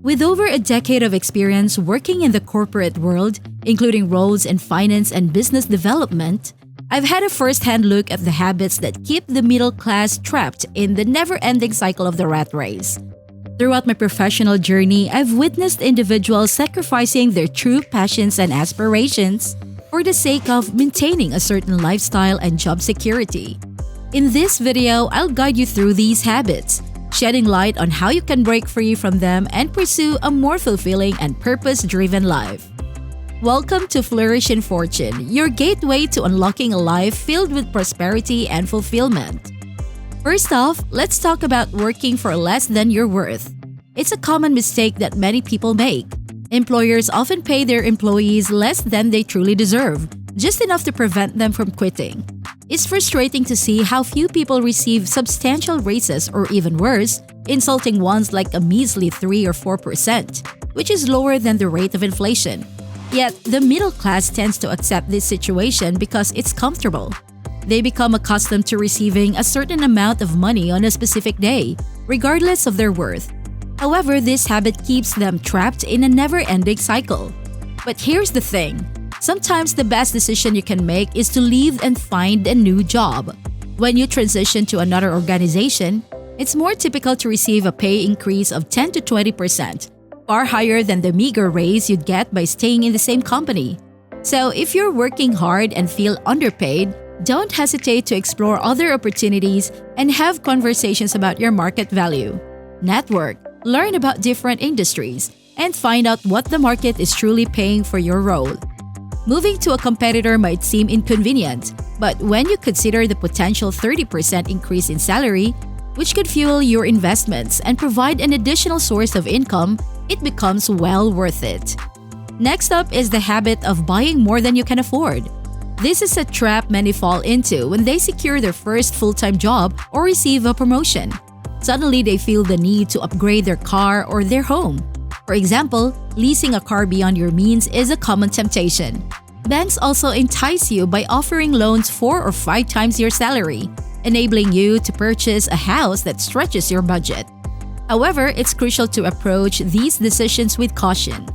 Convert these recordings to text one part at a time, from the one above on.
With over a decade of experience working in the corporate world, including roles in finance and business development, I've had a first-hand look at the habits that keep the middle class trapped in the never-ending cycle of the rat race. Throughout my professional journey, I've witnessed individuals sacrificing their true passions and aspirations for the sake of maintaining a certain lifestyle and job security. In this video, I'll guide you through these habits, shedding light on how you can break free from them and pursue a more fulfilling and purpose-driven life. Welcome to Flourish in Fortune, your gateway to unlocking a life filled with prosperity and fulfillment. First off, let's talk about working for less than your worth. It's a common mistake that many people make. Employers often pay their employees less than they truly deserve, just enough to prevent them from quitting. It's frustrating to see how few people receive substantial raises or even worse, insulting ones like a measly 3 or 4%, which is lower than the rate of inflation. Yet, the middle class tends to accept this situation because it's comfortable. They become accustomed to receiving a certain amount of money on a specific day, regardless of their worth. However, this habit keeps them trapped in a never-ending cycle. But here's the thing. Sometimes the best decision you can make is to leave and find a new job. When you transition to another organization, it's more typical to receive a pay increase of 10 to 20%, far higher than the meager raise you'd get by staying in the same company. So if you're working hard and feel underpaid, don't hesitate to explore other opportunities and have conversations about your market value. Network, learn about different industries, and find out what the market is truly paying for your role. Moving to a competitor might seem inconvenient, but when you consider the potential 30% increase in salary, which could fuel your investments and provide an additional source of income, it becomes well worth it. Next up is the habit of buying more than you can afford. This is a trap many fall into when they secure their first full-time job or receive a promotion. Suddenly, they feel the need to upgrade their car or their home. For example, leasing a car beyond your means is a common temptation. Banks also entice you by offering loans 4 or 5 times your salary, enabling you to purchase a house that stretches your budget. However, it's crucial to approach these decisions with caution.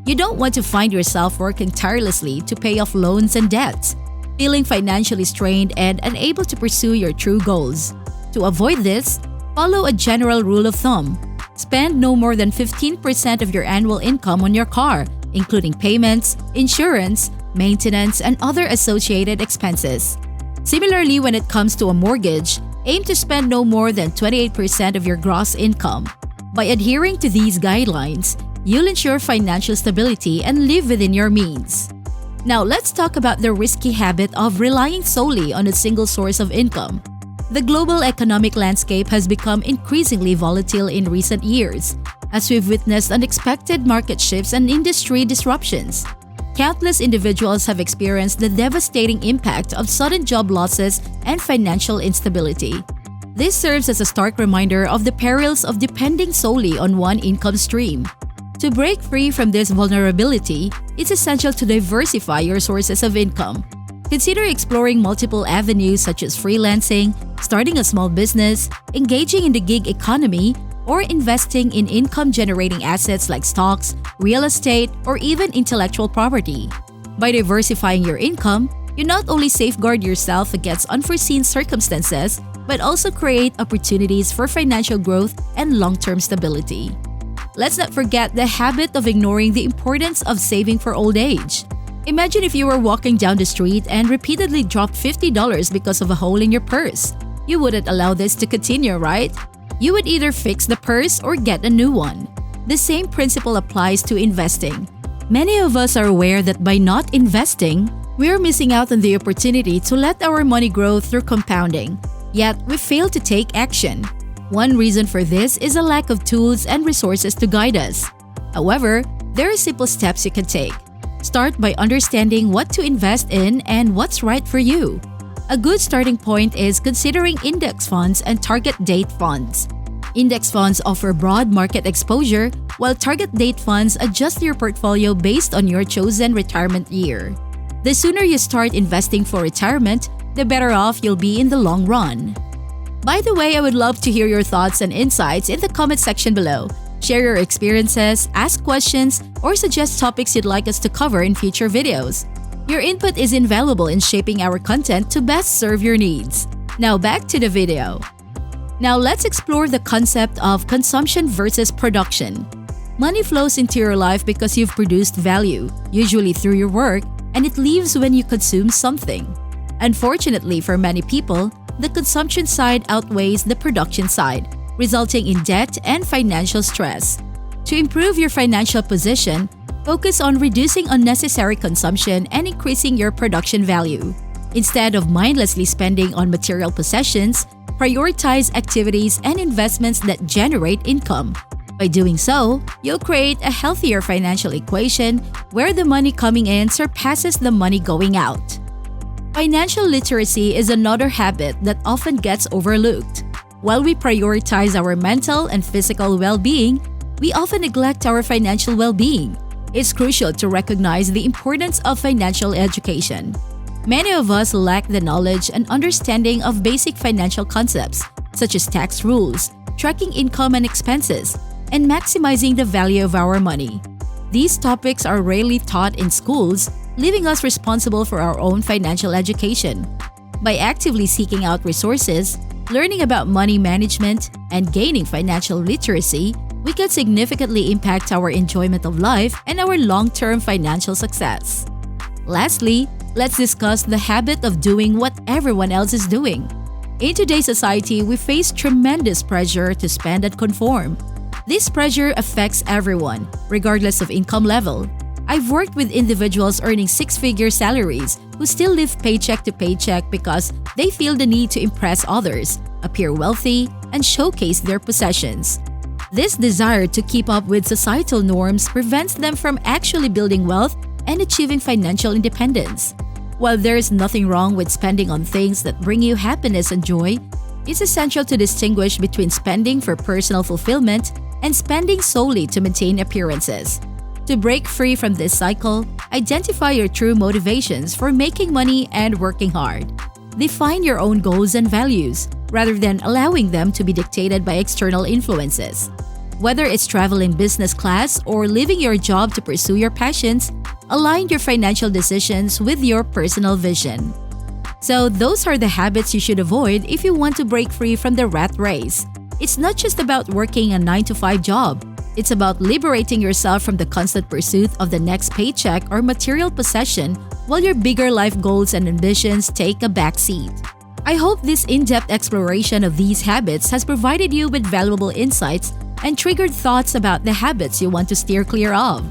You don't want to find yourself working tirelessly to pay off loans and debts, feeling financially strained and unable to pursue your true goals. To avoid this, follow a general rule of thumb. Spend no more than 15% of your annual income on your car, including payments, insurance, maintenance, and other associated expenses. Similarly, when it comes to a mortgage, aim to spend no more than 28% of your gross income. By adhering to these guidelines, you'll ensure financial stability and live within your means. Now, let's talk about the risky habit of relying solely on a single source of income. The global economic landscape has become increasingly volatile in recent years, as we've witnessed unexpected market shifts and industry disruptions. Countless individuals have experienced the devastating impact of sudden job losses and financial instability. This serves as a stark reminder of the perils of depending solely on one income stream. To break free from this vulnerability, it's essential to diversify your sources of income. Consider exploring multiple avenues such as freelancing, starting a small business, engaging in the gig economy, or investing in income-generating assets like stocks, real estate, or even intellectual property. By diversifying your income, you not only safeguard yourself against unforeseen circumstances, but also create opportunities for financial growth and long-term stability. Let's not forget the habit of ignoring the importance of saving for old age. Imagine if you were walking down the street and repeatedly dropped $50 because of a hole in your purse. You wouldn't allow this to continue, right? You would either fix the purse or get a new one. The same principle applies to investing. Many of us are aware that by not investing, we're missing out on the opportunity to let our money grow through compounding. Yet, we fail to take action. One reason for this is a lack of tools and resources to guide us. However, there are simple steps you can take. Start by understanding what to invest in and what's right for you. A good starting point is considering index funds and target date funds. Index funds offer broad market exposure, while target date funds adjust your portfolio based on your chosen retirement year. The sooner you start investing for retirement, the better off you'll be in the long run. By the way, I would love to hear your thoughts and insights in the comment section below. Share your experiences, ask questions, or suggest topics you'd like us to cover in future videos. Your input is invaluable in shaping our content to best serve your needs. Now back to the video. Now let's explore the concept of consumption versus production. Money flows into your life because you've produced value, usually through your work, and it leaves when you consume something. Unfortunately for many people, the consumption side outweighs the production side, resulting in debt and financial stress. To improve your financial position, focus on reducing unnecessary consumption and increasing your production value. Instead of mindlessly spending on material possessions, prioritize activities and investments that generate income. By doing so, you'll create a healthier financial equation where the money coming in surpasses the money going out. Financial literacy is another habit that often gets overlooked. While we prioritize our mental and physical well-being, we often neglect our financial well-being. It's crucial to recognize the importance of financial education. Many of us lack the knowledge and understanding of basic financial concepts, such as tax rules, tracking income and expenses, and maximizing the value of our money. These topics are rarely taught in schools, leaving us responsible for our own financial education. By actively seeking out resources, learning about money management, and gaining financial literacy, we can significantly impact our enjoyment of life and our long-term financial success. Lastly, let's discuss the habit of doing what everyone else is doing. In today's society, we face tremendous pressure to spend and conform. This pressure affects everyone, regardless of income level. I've worked with individuals earning six-figure salaries who still live paycheck to paycheck because they feel the need to impress others, appear wealthy, and showcase their possessions. This desire to keep up with societal norms prevents them from actually building wealth and achieving financial independence. While there is nothing wrong with spending on things that bring you happiness and joy, it's essential to distinguish between spending for personal fulfillment and spending solely to maintain appearances. To break free from this cycle, identify your true motivations for making money and working hard. Define your own goals and values, rather than allowing them to be dictated by external influences. Whether it's traveling business class or leaving your job to pursue your passions, align your financial decisions with your personal vision. So those are the habits you should avoid if you want to break free from the rat race. It's not just about working a 9-to-5 job. It's about liberating yourself from the constant pursuit of the next paycheck or material possession while your bigger life goals and ambitions take a backseat. I hope this in-depth exploration of these habits has provided you with valuable insights and triggered thoughts about the habits you want to steer clear of.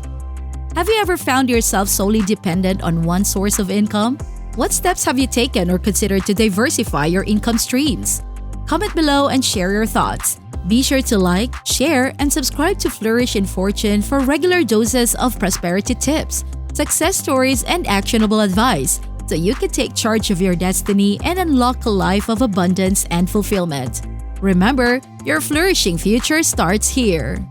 Have you ever found yourself solely dependent on one source of income? What steps have you taken or considered to diversify your income streams? Comment below and share your thoughts. Be sure to like, share, and subscribe to Flourish in Fortune for regular doses of prosperity tips, success stories, and actionable advice so you can take charge of your destiny and unlock a life of abundance and fulfillment. Remember, your flourishing future starts here.